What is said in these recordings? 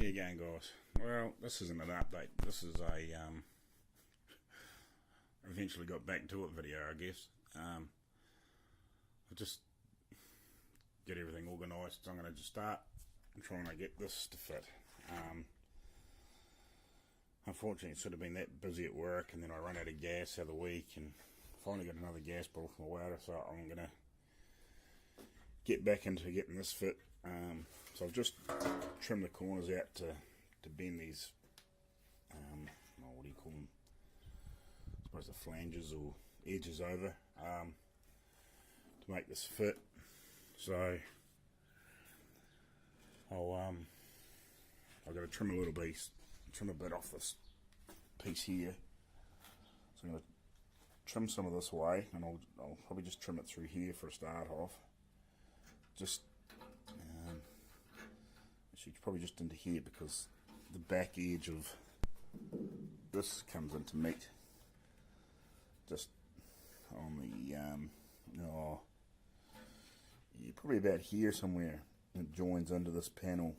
you going, guys? Well, this isn't an update. This is a eventually got back to it video, I guess. I'll just get everything organised. So I'm going to just start trying to get this to fit. Unfortunately, it should have been that busy at work, and then I ran out of gas the other week, and finally got another gas bottle from my welder, so I'm going to get back into getting this fit. So I've just trimmed the corners out to bend these, what do you call them? I suppose the flanges or edges over, to make this fit. So I've got to trim a little bit, trim a bit off this piece here. So I'm going to trim some of this away, and I'll probably just trim it through here for a start off. Just actually probably just into here, because the back edge of this comes into meat just on the yeah, probably about here somewhere. It joins into this panel,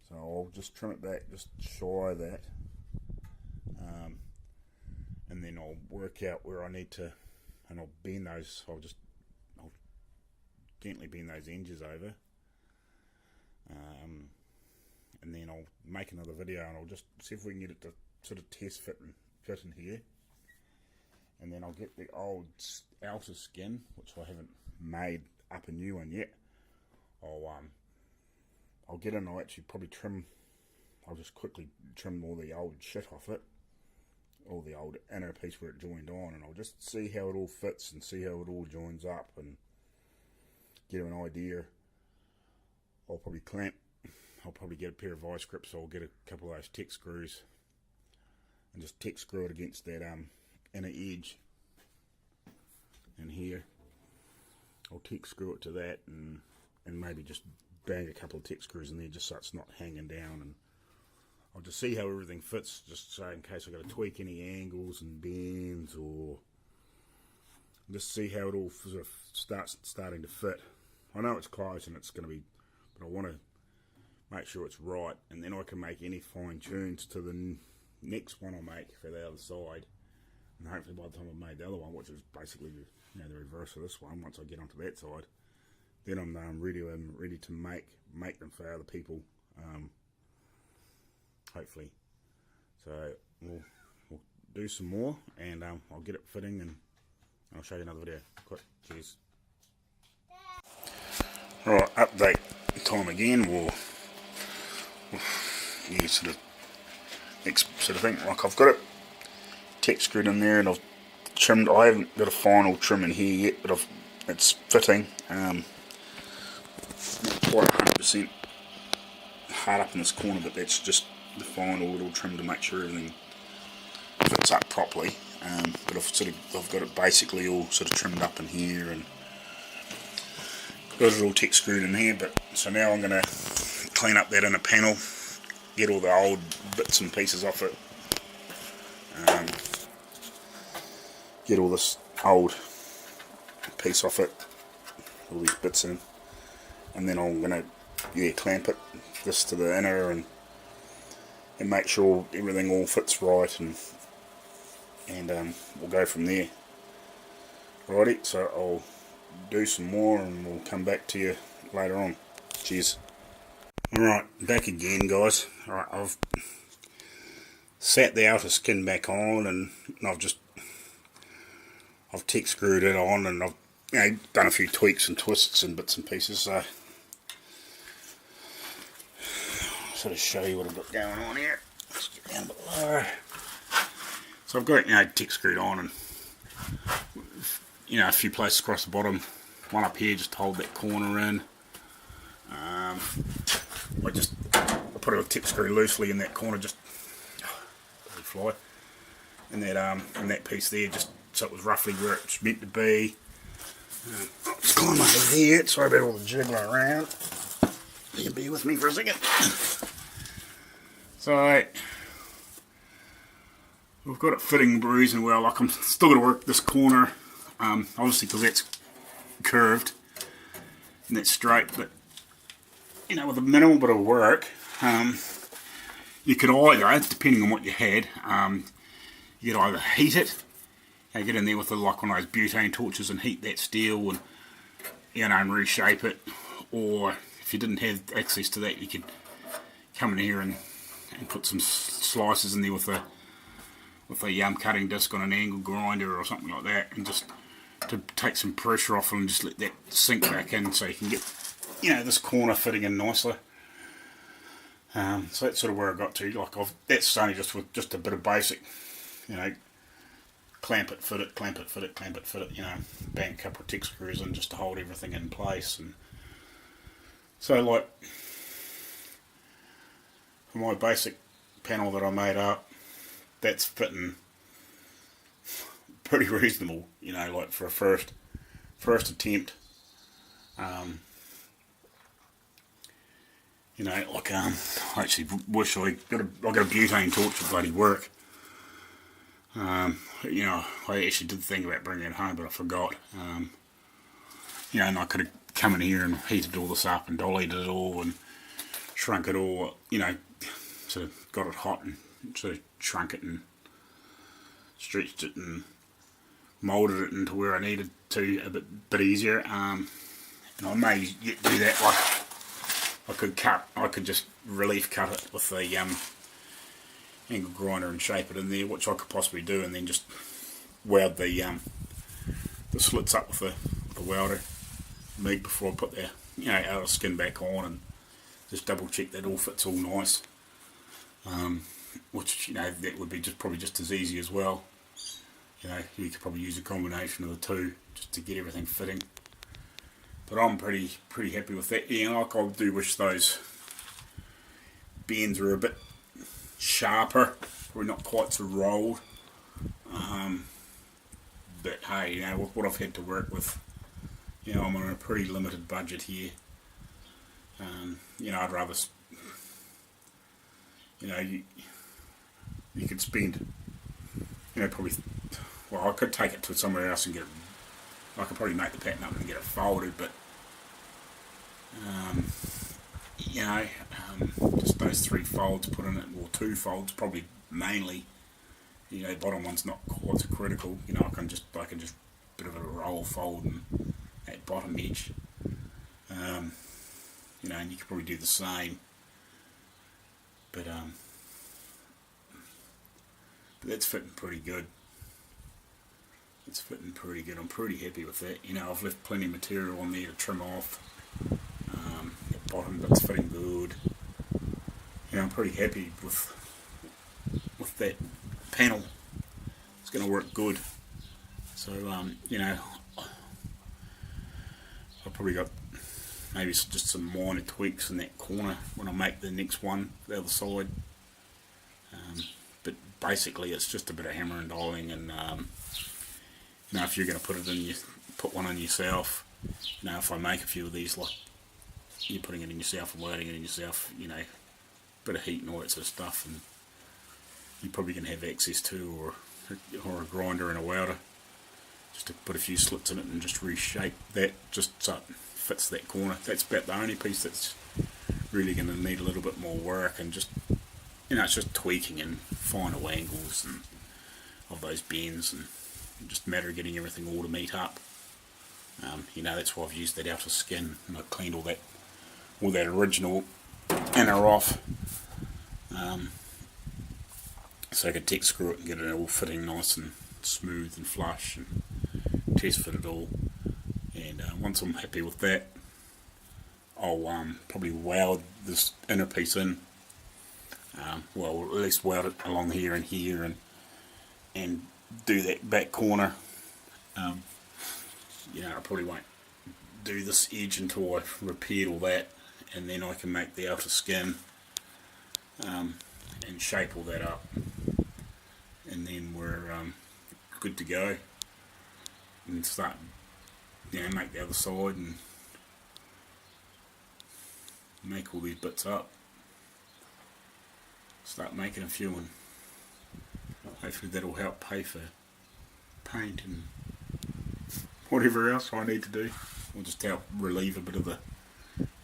so I'll just trim it back just shy of that, and then I'll work out where I need to, and I'll bend those. I'll gently bend those edges over, and then I'll make another video, and I'll just see if we can get it to sort of test fit in here. And then I'll get the old outer skin, which I haven't made up a new one yet. I'll get in. I'll actually probably trim. I'll just quickly trim all the old shit off it, all the old inner piece where it joined on, and I'll just see how it all fits and see how it all joins up and get an idea. I'll probably get a pair of vice grips, so I'll get a couple of those Tex screws and just Tex screw it against that inner edge in here. I'll Tex screw it to that, and maybe just bang a couple of Tex screws in there just so it's not hanging down, and I'll just see how everything fits, just so in case I've got to tweak any angles and bends, or just see how it all sort of starting to fit. I know it's close and it's going to be, but I want to make sure it's right, and then I can make any fine tunes to the next one I make for the other side, and hopefully by the time I've made the other one, which is basically the reverse of this one, once I get onto that side, then I'm ready to make them for other people, hopefully. So we'll do some more, and I'll get it fitting, and I'll show you another video. Quick, cheers. Right, update time again. We'll sort of thing. Like, I've got it Tex screwed in there, and I've trimmed. I haven't got a final trim in here yet, but it's fitting. Not quite 100% hard up in this corner, but that's just the final little trim to make sure everything fits up properly. But I've got it basically all sort of trimmed up in here, and got it all Tex screwed in here. But so now I'm going to clean up that inner panel, get all the old bits and pieces off it, get all this old piece off it, all these bits in, and then I'm going to clamp it this to the inner, and make sure everything all fits right, and we'll go from there. Righty, so I'll do some more, and we'll come back to you later on. Cheers. Alright, back again, guys. Alright, I've sat the outer skin back on, and I've Tex screwed it on, and I've done a few tweaks and twists and bits and pieces, so I'll sort of show you what I've got going on here. Let's get down a bit lower. So I've got it, Tex screwed on, and a few places across the bottom, one up here just to hold that corner in. I put a Tex screw loosely in that corner, just fly, and that piece there, just so it was roughly where it's meant to be. I'll just climb over here. Sorry about all the jiggling around. You be with me for a second. So we've got it fitting, bruising well. Like, I'm still going to work this corner, obviously because that's curved and that's straight, but with a minimal bit of work, You could either, depending on what you had, you could either heat it, get in there with like one of those butane torches and heat that steel and and reshape it, or if you didn't have access to that, you could come in here and put some slices in there with a cutting disc on an angle grinder or something like that, and just to take some pressure off and just let that sink back in, so you can get this corner fitting in nicely. So that's sort of where I got to. Like that's only just with just a bit of basic, clamp it, fit it, clamp it, fit it, clamp it, fit it. Bang a couple of tick screws in just to hold everything in place. And so, like, for my basic panel that I made up, that's fitting pretty reasonable. Like for a first attempt. I actually wish I got a butane torch to bloody work. I actually did think about bringing it home, but I forgot. And I could have come in here and heated all this up and dollied it all and shrunk it all, sort of got it hot and sort of shrunk it and stretched it and moulded it into where I needed to a bit easier. And I may yet do that. Like, I could just relief cut it with the angle grinder and shape it in there, which I could possibly do, and then just weld the slits up with the welder MIG before I put the outer skin back on, and just double check that all fits all nice. Which that would be probably just as easy as well. You could probably use a combination of the two just to get everything fitting. But I'm pretty happy with that. Like, I do wish those bends were a bit sharper, or not quite so rolled. But hey, with what I've had to work with, I'm on a pretty limited budget here. I'd rather, you could spend, probably, well, I could take it to somewhere else and get it. I could probably make the pattern up and get it folded, but just those 3 folds put in it, or 2 folds probably mainly. The bottom one's not quite so critical. I can just bit of a roll fold and that bottom edge. And you could probably do the same, but that's fitting pretty good. It's fitting pretty good. I'm pretty happy with that. I've left plenty of material on there to trim off. That bottom bit's fitting good. I'm pretty happy with that panel. It's going to work good. So I've probably got maybe just some minor tweaks in that corner when I make the next one, the other side. But basically, it's just a bit of hammer and dialing, and if you're going to put one on yourself, if I make a few of these, like you're putting it in yourself and welding it in yourself, bit of heat and all that sort of stuff, and you're probably going to have access to, or a grinder and a welder, just to put a few slits in it and just reshape that, just so it fits that corner. That's about the only piece that's really going to need a little bit more work, and just, it's just tweaking and finer angles and of those bends, and just a matter of getting everything all to meet up. That's why I've used that outer skin, and I've cleaned all that original inner off, so I could tick screw it and get it all fitting nice and smooth and flush, and test fit it all. And once I'm happy with that, I'll probably weld this inner piece in. Well, at least weld it along here and here, and do that back corner. I probably won't do this edge until I've repaired all that, and then I can make the outer skin and shape all that up, and then we're good to go, and start make the other side and make all these bits up, start making a few, and hopefully that'll help pay for paint and whatever else I need to do, or just help relieve a bit of the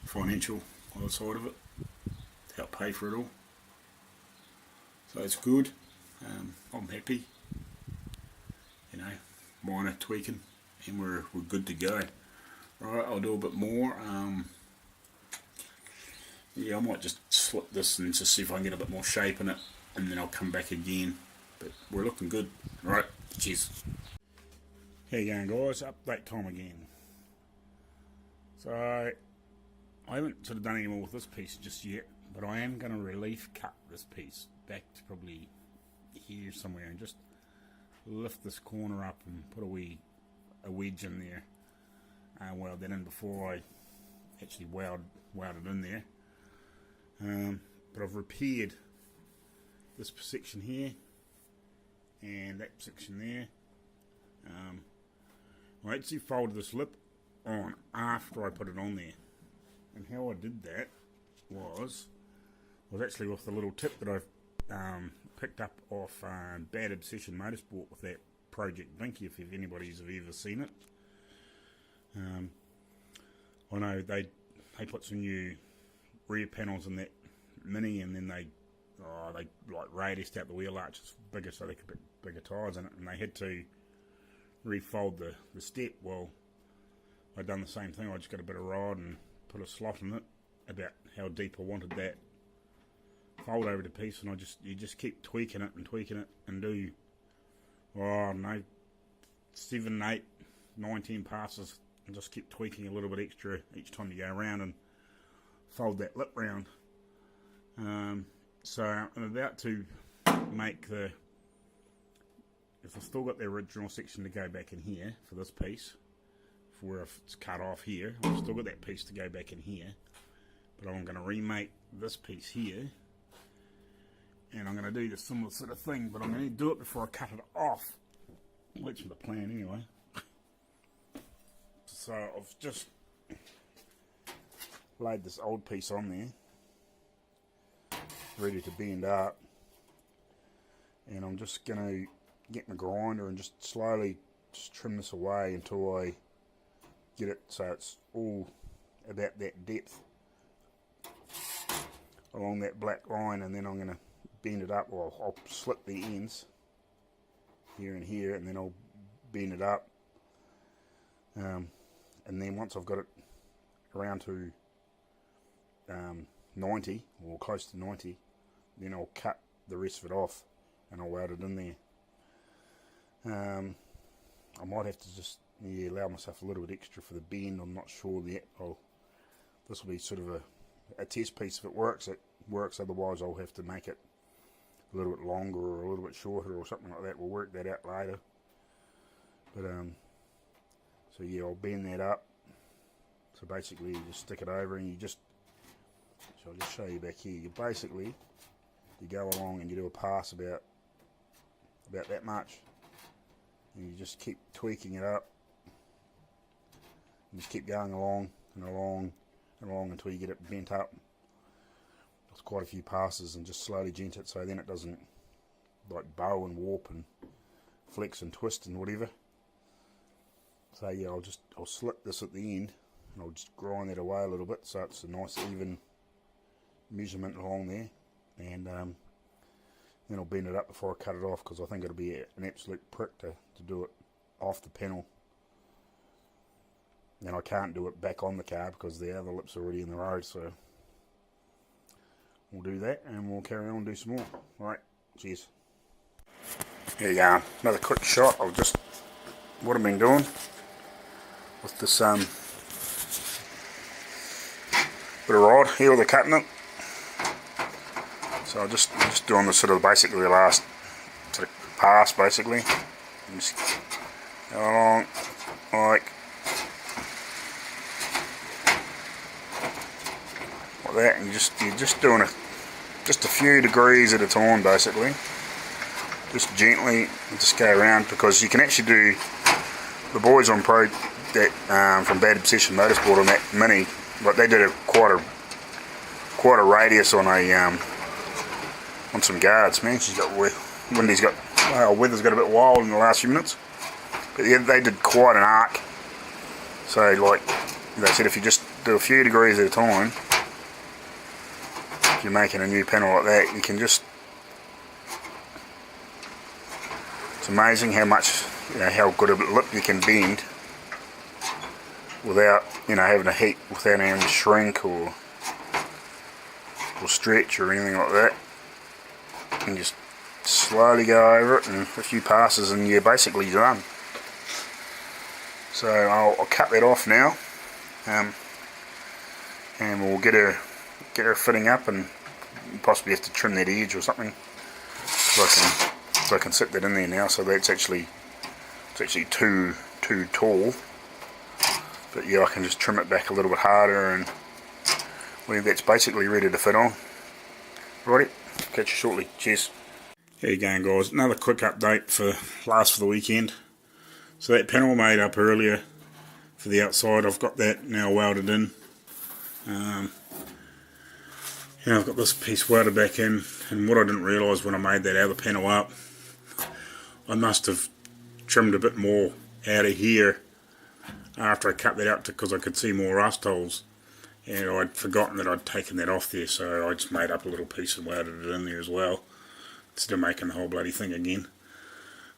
financial other side of it. to help pay for it all. So it's good. I'm happy. You know, minor tweaking, and we're good to go. Right, I'll do a bit more. Yeah, I might just slip this and just see if I can get a bit more shape in it, and then I'll come back again. But we're looking good. Right, cheers. How you going, guys? Update time again. So I haven't sort of done any more with this piece just yet, but I am going to relief cut this piece back to probably here somewhere and just lift this corner up and put a wedge in there. Weld that in before I actually weld it in there. But I've repaired this section here and that section there. I actually folded this lip on after I put it on there, and how I did that was actually with the little tip that I've picked up off Bad Obsession Motorsport with that Project Vinky, if anybody's ever seen it. I know they put some new rear panels in that Mini, and then they like radiused out the wheel arches bigger so they could put bigger tyres in it, and they had to refold the step. Well, I'd done the same thing. I just got a bit of rod and put a slot in it about how deep I wanted that fold over the piece, and you just keep tweaking it and do, I don't know, 7, 8, 9, 10 passes, and just keep tweaking a little bit extra each time you go around and fold that lip round. So I'm about to make if I've still got the original section to go back in here for this piece, for if it's cut off here, I've still got that piece to go back in here, but I'm going to remake this piece here, and I'm going to do the similar sort of thing, but I'm going to do it before I cut it off. That's the plan anyway. So I've just laid this old piece on there, ready to bend up, and I'm just going to get my grinder and just slowly just trim this away until I get it so it's all about that depth along that black line, and then I'm going to bend it up, or I'll slit the ends here and here, and then I'll bend it up, and then once I've got it around to 90 or close to 90, then I'll cut the rest of it off and I'll weld it in there. I might have to just allow myself a little bit extra for the bend. I'm not sure yet. This will be sort of a test piece. If it works, it works. Otherwise, I'll have to make it a little bit longer or a little bit shorter or something like that. We'll work that out later. But so yeah, I'll bend that up. So basically, you just stick it over, and so I'll just show you back here. You go along and you do a pass about that much. And you just keep tweaking it up. You just keep going along and along and along until you get it bent up. It's quite a few passes, and just slowly gent it so then it doesn't like bow and warp and flex and twist and whatever. So yeah, I'll slit this at the end, and I'll just grind that away a little bit so it's a nice even measurement along there, and then I'll bend it up before I cut it off, because I think it'll be an absolute prick to do it off the panel. And I can't do it back on the car because the other lip's already in the road, so we'll do that and we'll carry on and do some more. Alright, cheers. Here you go, another quick shot of just what I've been doing with this bit of rod here with the cutting it. So I'm just doing the sort of basically the last sort of pass basically. And just go along like that, and you're just doing just a few degrees at a time basically. Just gently, just go around, because you can actually do, the boys on that from Bad Obsession Motorsport on that Mini, but they did quite a radius on some guards. Man, Wendy's got, weather's got a bit wild in the last few minutes, but yeah, they did quite an arc. So like they said, if you just do a few degrees at a time, if you're making a new panel like that, you can just, it's amazing how much, how good a lip you can bend without, having to heat, without having to shrink or stretch or anything like that. And just slowly go over it, and a few passes and you're basically done. So I'll cut that off now, and we'll get her fitting up, and possibly have to trim that edge or something, so I can sit that in there now. So that's actually too tall, but yeah, I can just trim it back a little bit harder, and that's basically ready to fit on. Righty, catch you shortly. Cheers. How you going, guys? Another quick update for the weekend. So that panel I made up earlier for the outside, I've got that now welded in. I've got this piece welded back in, and what I didn't realise when I made that other panel up, I must have trimmed a bit more out of here after I cut that out, because I could see more rust holes, and I'd forgotten that I'd taken that off there, so I just made up a little piece and welded it in there as well, instead of making the whole bloody thing again.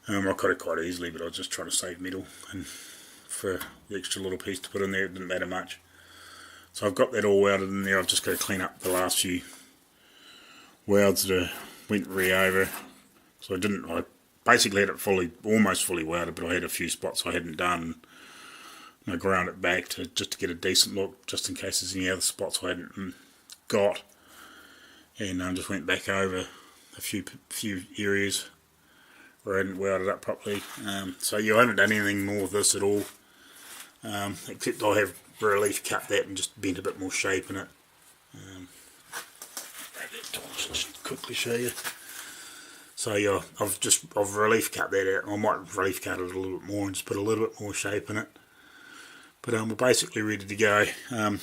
I cut it quite easily, but I was just trying to save metal, and for the extra little piece to put in there, it didn't matter much. So I've got that all welded in there. I've just got to clean up the last few welds that went over. So I basically had it almost fully welded, but I had a few spots I hadn't done. And I ground it back just to get a decent look, just in case there's any other spots I hadn't got. And I just went back over a few areas where I hadn't welded up properly. So yeah, I haven't done anything more with this at all, except I have relief cut that and just bent a bit more shape in it. Just quickly show you. So yeah, I've relief cut that out. I might relief cut it a little bit more and just put a little bit more shape in it. But we're basically ready to go. Now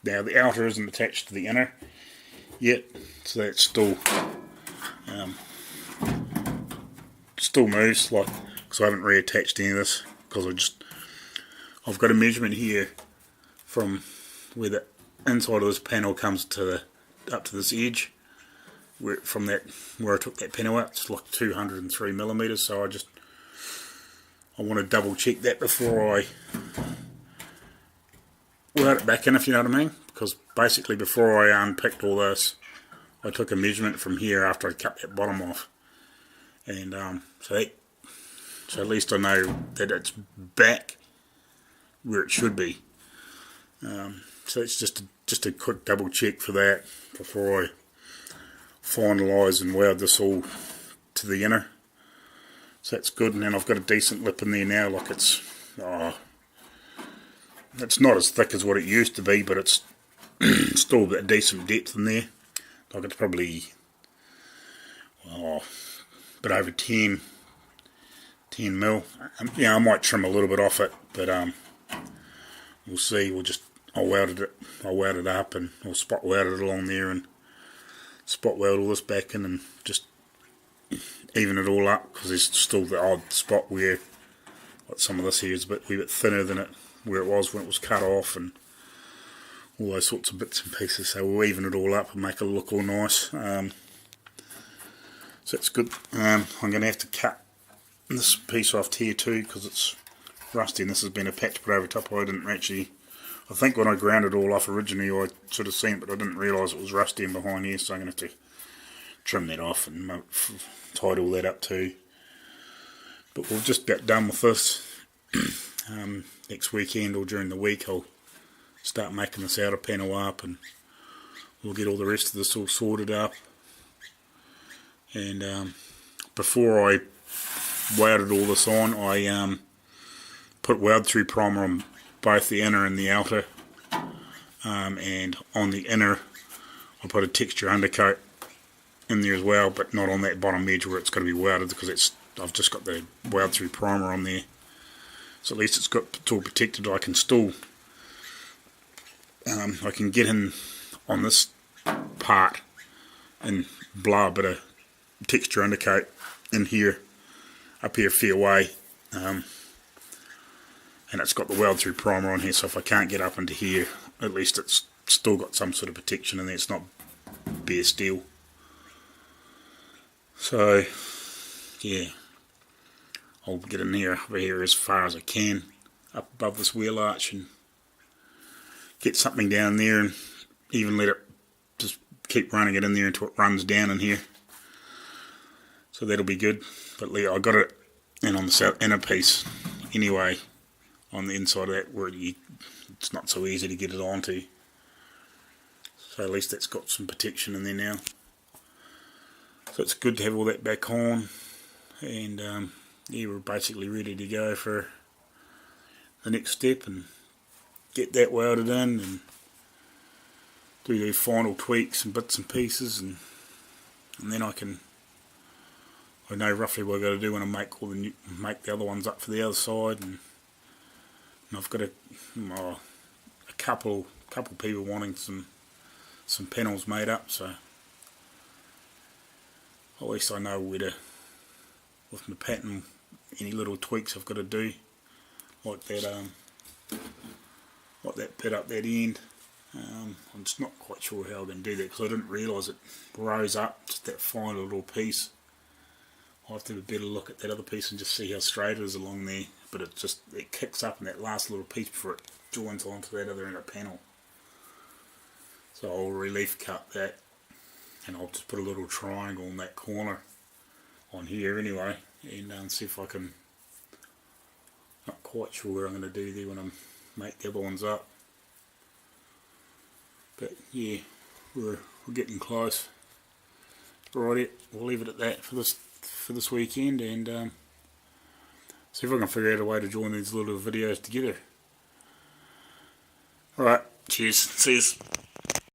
the outer isn't attached to the inner yet, so that's still moves, because I haven't reattached any of this, because I've got a measurement here from where the inside of this panel comes up to this edge, where I took that panel out. It's like 203 millimeters. So I want to double check that before I weld it back in, if you know what I mean. Because basically, before I unpicked all this, I took a measurement from here after I cut that bottom off, and so at least I know that it's back where it should be. So it's just a quick double check for that before I finalise and weld this all to the inner. So that's good, and then I've got a decent lip in there now. Like it's not as thick as what it used to be, but it's still a decent depth in there. Like it's probably a bit over 10 mil. I might trim a little bit off it, but we'll see. I'll weld it up, and I'll spot weld it along there, and spot weld all this back in, and just even it all up, because there's still the odd spot where some of this here is a wee bit thinner than where it was when it was cut off, and all those sorts of bits and pieces. So we'll even it all up and make it look all nice. So that's good. I'm going to have to cut this piece off here too, because it's rusty, and this has been a patch put over top. I think when I ground it all off originally, I should have seen it, but I didn't realise it was rusty in behind here, so I'm going to have to trim that off and tidy all that up too. But we've just about done with this. Next weekend or during the week, I'll start making this outer panel up, and we'll get all the rest of this all sorted up. And before I welded all this on, I put weld through primer on both the inner and the outer, and on the inner I put a texture undercoat in there as well, but not on that bottom edge where it's going to be welded, because I've just got the weld through primer on there, so at least it's all protected. I can still I can get in on this part and blow a bit of texture undercoat in here, up here fair way, and it's got the weld through primer on here, so if I can't get up into here, at least it's still got some sort of protection in there. It's not best deal. So yeah, I'll get in there over here as far as I can, up above this wheel arch, and get something down there, and even let it just keep running it in there until it runs down in here. So that'll be good. But I got it in on the south inner piece anyway, on the inside of that where it's not so easy to get it onto. So at least that's got some protection in there now. So it's good to have all that back on, and yeah, we're basically ready to go for the next step and get that welded in and do the final tweaks and bits and pieces, and then I know roughly what I've got to do when I make the other ones up for the other side, and I've got a couple people wanting some panels made up, so at least I know where to, with my pattern, any little tweaks I've got to do, like that bit up that end. I'm just not quite sure how I'm going to do that, because I didn't realise it rose up just that final little piece. I'll have to have a better look at that other piece and just see how straight it is along there, but it kicks up in that last little piece before it joins onto that other end of the panel. So I'll relief cut that, and I'll just put a little triangle in that corner on here anyway, and see if I can, not quite sure what I'm going to do there when I make the other ones up. But yeah, we're getting close. Alrighty, we'll leave it at that for this weekend, and see if I can figure out a way to join these little videos together. Alright, cheers, see yous.